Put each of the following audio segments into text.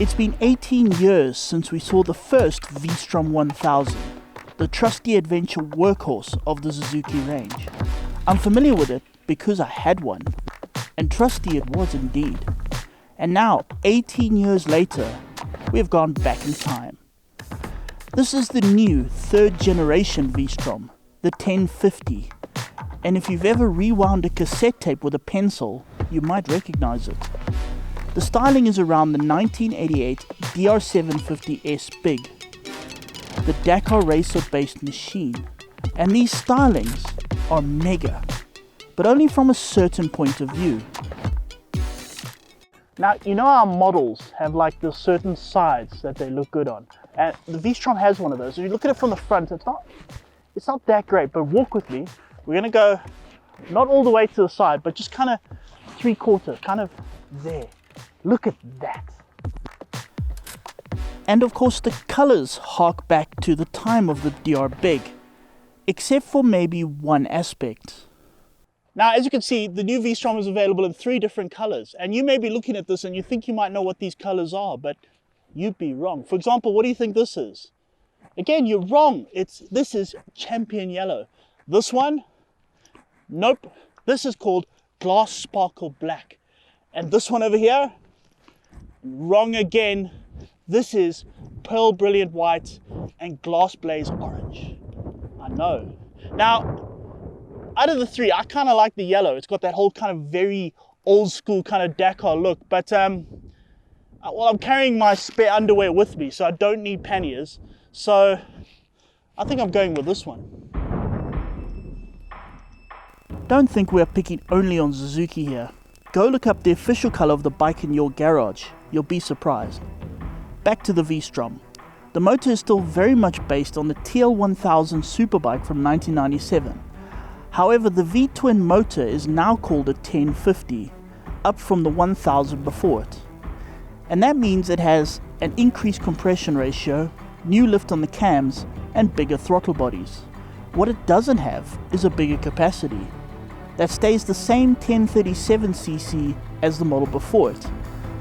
It's been 18 years since we saw the first V-Strom 1000, the trusty adventure workhorse of the Suzuki range. I'm familiar with it because I had one, and trusty it was indeed. And now, 18 years later, we have gone back in time. This is the new third generation V-Strom, the 1050, and if you've ever rewound a cassette tape with a pencil, you might recognize it. The styling is around the 1988 DR750S Big, the Dakar Racer based machine, and these stylings are mega, but only from a certain point of view. Now, you know our models have like the certain sides that they look good on, and the V-Strom has one of those. If you look at it from the front, it's not that great, but walk with me. We're gonna go not all the way to the side, but just kind of 3/4, kind of there. Look at that. And of course the colors hark back to the time of the DR Big, except for maybe one aspect. Now, as you can see, the new V-Strom is available in 3 different colors, and you may be looking at this and you think you might know what these colors are, but you'd be wrong. For example, what do you think this is? Again, you're wrong. This is champion yellow. This one, nope. This is called glass sparkle black. And this one over here, wrong again. This is pearl brilliant white and glass blaze orange. I know. Now, out of the 3, I kind of like the yellow. It's got that whole kind of very old school kind of Dakar look. But, well, I'm carrying my spare underwear with me, so I don't need panniers. So, I think I'm going with this one. Don't think we're picking only on Suzuki here. Go look up the official color of the bike in your garage. You'll be surprised. Back to the V-Strom. The motor is still very much based on the TL1000 superbike from 1997. However, the V-twin motor is now called a 1050, up from the 1000 before it. And that means it has an increased compression ratio, new lift on the cams, and bigger throttle bodies. What it doesn't have is a bigger capacity. That stays the same 1037cc as the model before it.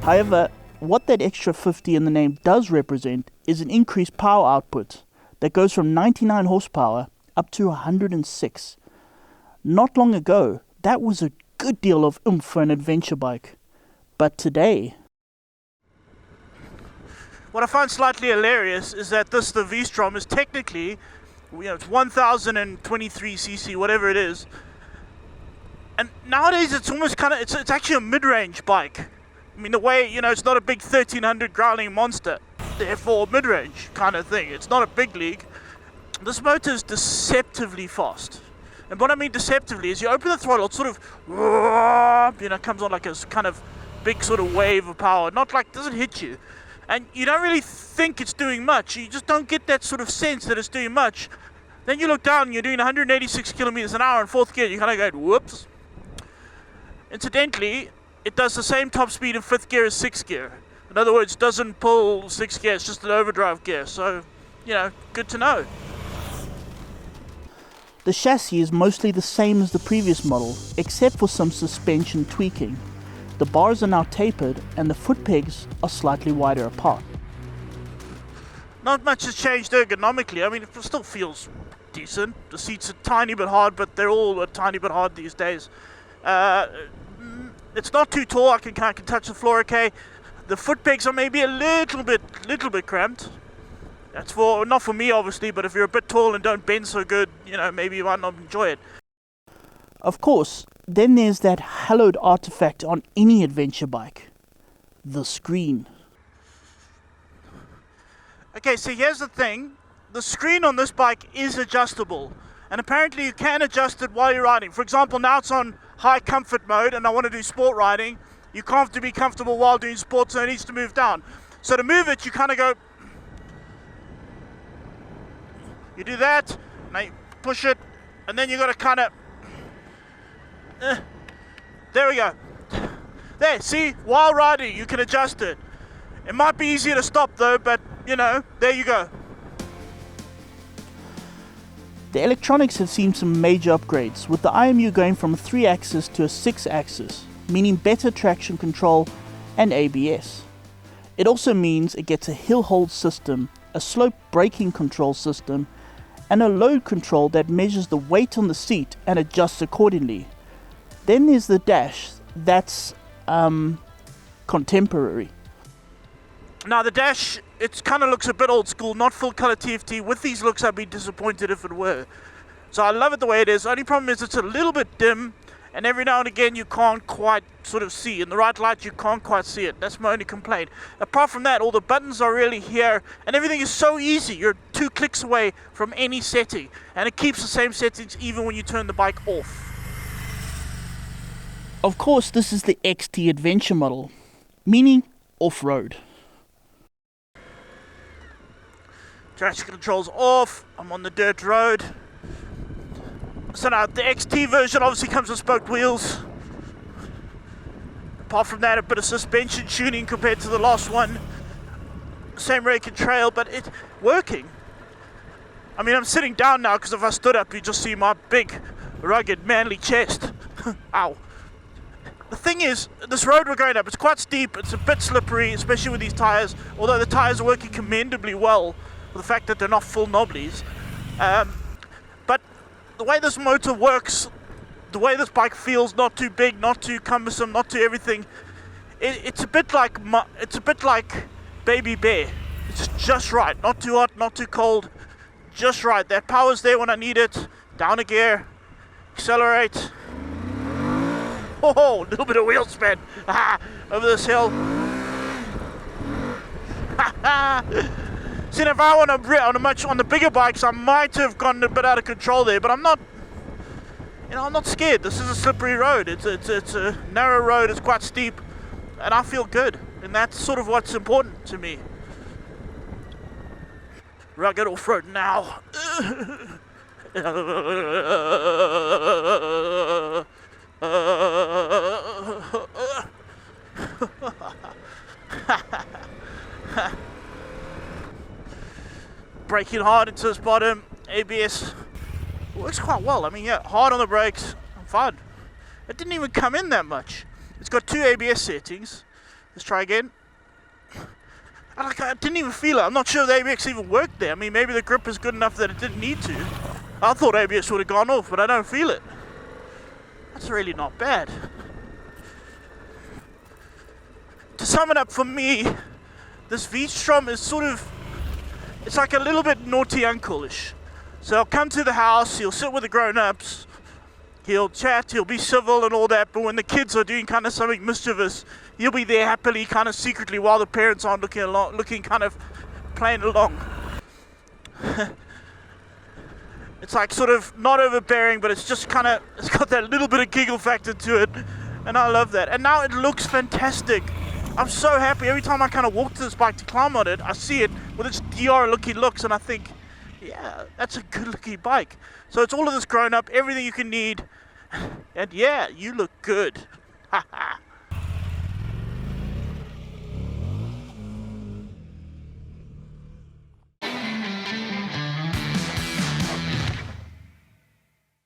However, what that extra 50 in the name does represent is an increased power output that goes from 99 horsepower up to 106. Not long ago, that was a good deal of oomph for an adventure bike. But today... What I find slightly hilarious is that the V-Strom is technically, it's 1023cc, whatever it is. And nowadays it's almost kind of, it's actually a mid-range bike. I mean, the way, it's not a big 1300 growling monster, therefore mid-range kind of thing. It's not a big league. This motor is deceptively fast. And what I mean deceptively is you open the throttle, it sort of, comes on like a kind of big sort of wave of power. Not like, doesn't hit you. And you don't really think it's doing much. You just don't get that sort of sense that it's doing much. Then you look down and you're doing 186 kilometers an hour in 4th gear. You kind of go, whoops. Incidentally, it does the same top speed in 5th gear as 6th gear. In other words, doesn't pull 6th gear, it's just an overdrive gear. So, good to know. The chassis is mostly the same as the previous model, except for some suspension tweaking. The bars are now tapered and the foot pegs are slightly wider apart. Not much has changed ergonomically. I mean, it still feels decent. The seats are a tiny bit hard, but they're all a tiny bit hard these days. It's not too tall. I can touch the floor okay. The foot pegs are maybe a little bit cramped. That's not for me obviously, but if you're a bit tall and don't bend so good, maybe you might not enjoy it. Of course, then there's that hallowed artifact on any adventure bike, the screen. Okay, so here's the thing. The screen on this bike is adjustable, and apparently you can adjust it while you're riding. For example, now it's on high comfort mode and I want to do sport riding. You can't have to be comfortable while doing sport, so it needs to move down. So to move it, you kind of go, you do that, now you push it, and then you got to kind of, there we go. There, see, while riding you can adjust it. It might be easier to stop though, but there you go. The electronics have seen some major upgrades, with the IMU going from a 3-axis to a 6-axis, meaning better traction control and ABS. It also means it gets a hill hold system, a slope braking control system, and a load control that measures the weight on the seat and adjusts accordingly. Then there's the dash, that's contemporary. Now the dash, it kind of looks a bit old school, not full color TFT. With these looks, I'd be disappointed if it were. So I love it the way it is. Only problem is it's a little bit dim, and every now and again you can't quite sort of see. In the right light you can't quite see it. That's my only complaint. Apart from that, all the buttons are really here, and everything is so easy. You're 2 clicks away from any setting, and it keeps the same settings even when you turn the bike off. Of course, this is the XT Adventure model, meaning off-road. Traction controls off, I'm on the dirt road. So now the XT version obviously comes with spoked wheels. Apart from that, a bit of suspension tuning compared to the last one. Same rake and trail, but it's working. I mean, I'm sitting down now because if I stood up, you'd just see my big, rugged, manly chest. Ow. The thing is, this road we're going up, it's quite steep, it's a bit slippery, especially with these tyres, although the tyres are working commendably well for the fact that they're not full knobblies. But the way this motor works, the way this bike feels, not too big, not too cumbersome, not too everything, it's a bit like Baby Bear. It's just right, not too hot, not too cold, just right. That power's there when I need it. Down a gear, accelerate. Oh, a little bit of wheel spin over this hill. See, if I want on the bigger bikes, I might have gone a bit out of control there, but I'm not. I'm not scared. This is a slippery road. It's a narrow road. It's quite steep, and I feel good, and that's sort of what's important to me. Rugged off-road now. Braking hard into this bottom. ABS works quite well. I mean, yeah, hard on the brakes. I'm fine. It didn't even come in that much. It's got 2 ABS settings. Let's try again. I didn't even feel it. I'm not sure if the ABS even worked there. I mean, maybe the grip is good enough that it didn't need to. I thought ABS would have gone off, but I don't feel it. That's really not bad. To sum it up for me, this V-Strom is sort of, it's like a little bit naughty uncle-ish. So I'll come to the house, he'll sit with the grown-ups, he'll chat, he'll be civil and all that, but when the kids are doing kind of something mischievous, he'll be there happily, kind of secretly, while the parents aren't looking kind of playing along. It's like sort of not overbearing, but it's just kind of, it's got that little bit of giggle factor to it, and I love that. And now it looks fantastic. I'm so happy. Every time I kind of walk to this bike to climb on it, I see it with its DR looking looks, and I think, yeah, that's a good looking bike. So it's all of this grown up, everything you can need, and yeah, you look good.